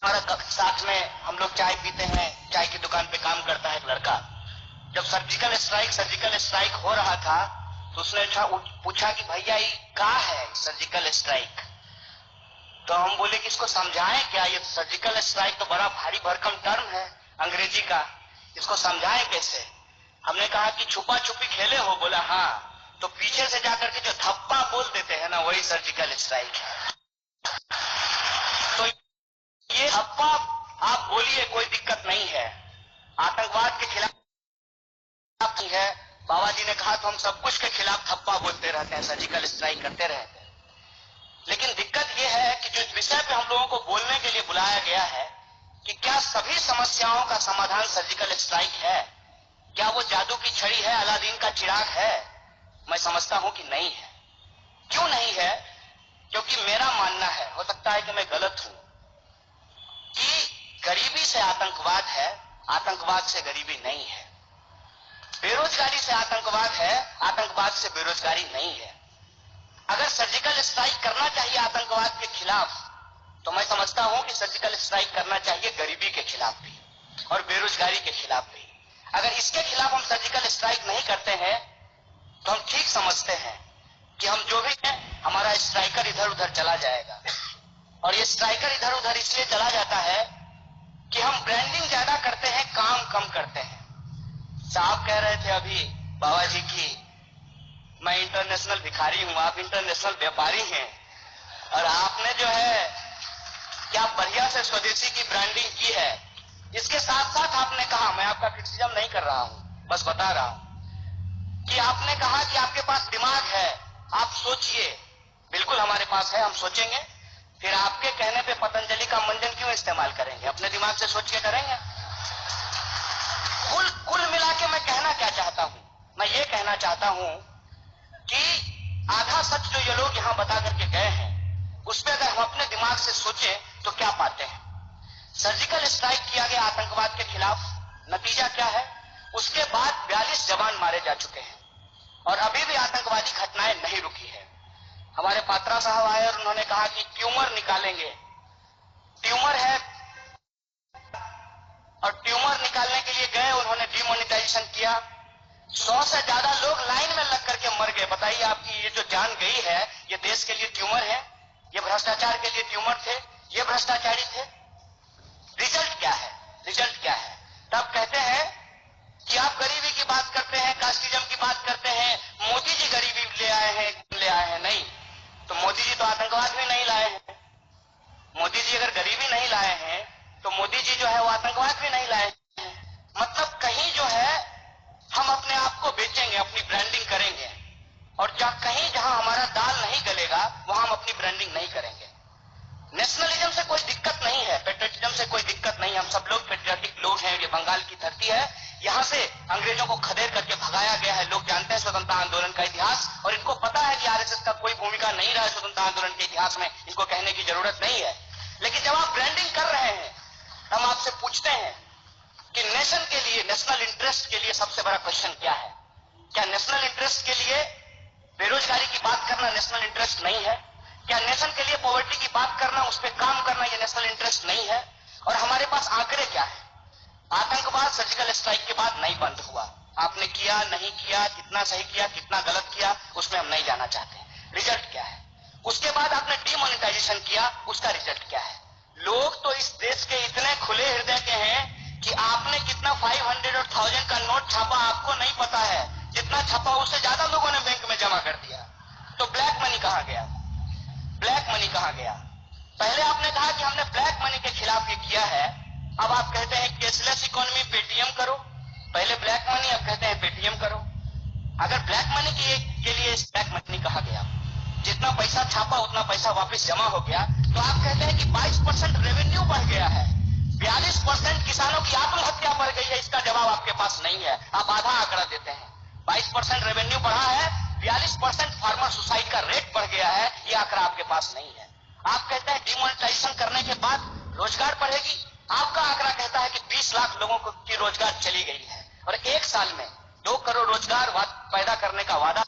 साथ में हम लोग चाय पीते हैं, चाय की दुकान पे काम करता है एक लड़का। जब सर्जिकल स्ट्राइक हो रहा था तो उसने पूछा कि भैया ये क्या है सर्जिकल स्ट्राइक। तो हम बोले कि इसको समझाएं क्या, ये सर्जिकल स्ट्राइक तो बड़ा भारी भरकम टर्म है अंग्रेजी का, इसको समझाएं कैसे। हमने कहा कि छुपा छुपी खेले हो, बोला हाँ। तो पीछे से जाकर के जो थप्पा बोल देते हैं ना, वही सर्जिकल स्ट्राइक है। तो ये थप्पा आप बोलिए, कोई दिक्कत नहीं है, आतंकवाद के खिलाफ है। बाबा जी ने कहा तो हम सब कुछ के खिलाफ थप्पा बोलते रहते हैं, सर्जिकल स्ट्राइक करते रहते हैं। लेकिन दिक्कत यह है कि जो विषय पे हम लोगों को बोलने के लिए बुलाया गया है कि क्या सभी समस्याओं का समाधान सर्जिकल स्ट्राइक है, क्या वो जादू की छड़ी है, अलादीन का चिराग है? मैं समझता हूं कि नहीं है। क्यों नहीं है? क्योंकि मेरा मानना है, हो सकता है कि मैं गलत हूं, कि गरीबी से आतंकवाद है, आतंकवाद से गरीबी नहीं है। बेरोजगारी से आतंकवाद है, आतंकवाद से बेरोजगारी नहीं है। अगर सर्जिकल स्ट्राइक करना चाहिए आतंकवाद के खिलाफ, तो मैं समझता हूं कि सर्जिकल स्ट्राइक करना चाहिए गरीबी के खिलाफ भी और बेरोजगारी के खिलाफ भी। अगर इसके खिलाफ हम सर्जिकल स्ट्राइक नहीं करते हैं तो हम ठीक समझते हैं कि हम जो भी हैं, हमारा स्ट्राइकर इधर उधर चला जाएगा। और ये स्ट्राइकर इधर उधर इसलिए चला जाता है कि हम ब्रांडिंग ज्यादा करते हैं, काम कम करते हैं। साहब कह रहे थे अभी बाबा जी की, मैं इंटरनेशनल भिखारी हूं, आप इंटरनेशनल व्यापारी हैं, और आपने जो है क्या बढ़िया से स्वदेशी की ब्रांडिंग की है। इसके साथ साथ आपने कहा, मैं आपका क्रिटिसिज्म नहीं कर रहा हूं, बस बता रहा हूं कि आपने कहा कि आपके पास दिमाग है, आप सोचिए। बिल्कुल हमारे पास है, हम सोचेंगे। फिर आपके कहने पे पतंजलि का मंजन क्यों इस्तेमाल करेंगे? अपने दिमाग से सोच के करेंगे। कुल मिला के मैं कहना क्या चाहता हूं, मैं ये कहना चाहता हूं कि आधा सच जो ये लोग यहां बता करके गए हैं, उस पर अगर हम अपने दिमाग से सोचें तो क्या पाते हैं? सर्जिकल स्ट्राइक किया गया आतंकवाद के खिलाफ, नतीजा क्या है? उसके बाद 42 जवान मारे जा चुके हैं और अभी भी आतंकवादी घटनाएं नहीं रुकी है। हमारे पात्रा साहब आए और उन्होंने कहा कि ट्यूमर निकालेंगे। ट्यूमर है, और ट्यूमर निकालने के लिए गए, उन्होंने डिमोनेटाइजेशन किया। 100 से ज्यादा लोग लाइन में लग करके मर गए। बताइए, आपकी ये जो जान गई है, ये देश के लिए ट्यूमर है, ये भ्रष्टाचार के लिए ट्यूमर थे, ये भ्रष्टाचारी थे। रिजल्ट क्या है? रिजल्ट क्या है? तब कहते हैं कि आप गरीबी की बात करते हैं, कास्टिज्म की बात करते हैं, मोदी जी गरीबी ले आए हैं। नहीं, तो मोदी जी तो आतंकवाद भी नहीं लाए हैं। मोदी जी अगर गरीबी नहीं लाए हैं तो मोदी जी जो है वो आतंकवाद भी नहीं लाए हैं। मतलब कहीं जो है हम अपने आप को बेचेंगे, अपनी ब्रांडिंग करेंगे, और जहां हमारा दाल नहीं गलेगा वहां हम अपनी ब्रांडिंग नहीं करेंगे। नेशनलिज्म से कोई दिक्कत नहीं है, पेट्रियटिज्म से कोई दिक्कत नहीं है, हम सब लोग पेट्रियाटिक लोग हैं। ये बंगाल की धरती है, यहां से अंग्रेजों को खदेड़ करके भगाया गया है। लोग जानते हैं स्वतंत्रता आंदोलन का इतिहास, और इनको पता है कि आरएसएस का कोई भूमिका नहीं रहा है स्वतंत्रता आंदोलन के इतिहास में, इनको कहने की जरूरत नहीं है। लेकिन जब आप ब्रांडिंग कर रहे हैं, हम आपसे पूछते हैं कि नेशन के लिए, नेशनल इंटरेस्ट के लिए सबसे बड़ा क्वेश्चन क्या है? क्या नेशनल इंटरेस्ट के लिए बेरोजगारी की बात करना नेशनल इंटरेस्ट नहीं है? क्या नेशन के लिए पॉवर्टी की बात करना, उस पर काम करना, यह नेशनल इंटरेस्ट नहीं है? और हमारे पास आंकड़े क्या है? आतंकवाद सर्जिकल स्ट्राइक के बाद नहीं बंद हुआ। आपने किया नहीं किया, कितना सही किया, कितना गलत किया, उसमें हम नहीं जाना चाहते। रिजल्ट क्या है? उसके बाद आपने डिमोनेटाइजेशन किया, उसका रिजल्ट क्या है? लोग तो इस देश के इतने खुले हृदय के हैं कि आपने कितना 500 और 1000 का नोट छापा आपको नहीं पता है। जितना छापा उससे ज्यादा लोगों ने बैंक में जमा कर दिया। तो ब्लैक मनी कहां गया? ब्लैक मनी कहां गया? पहले आपने कहा कि हमने ब्लैक मनी के खिलाफ ये किया है, अब आप कहते हैं कैशलेस इकोनॉमी, पेटीएम करो। पहले ब्लैक मनी, अब कहते हैं पेटीएम करो। अगर ब्लैक मनी के लिए ब्लैक मनी कहा गया, जितना पैसा छापा उतना पैसा वापस जमा हो गया, तो आप कहते हैं कि 22% रेवेन्यू बढ़ गया है, 42% किसानों की आत्महत्या बढ़ गई है। इसका जवाब आपके पास नहीं है, आप आधा आंकड़ा देते हैं। 22% रेवेन्यू बढ़ा है, 42% फार्मर सुसाइड का रेट बढ़ गया है, ये आंकड़ा आपके पास नहीं है। आप कहते हैं डिमोनेटाइजेशन करने के बाद रोजगार बढ़ेगी, आपका आंकड़ा कहता है कि 20 लाख लोगों की रोजगार चली गई है, और एक साल में 2 करोड़ रोजगार पैदा करने का वादा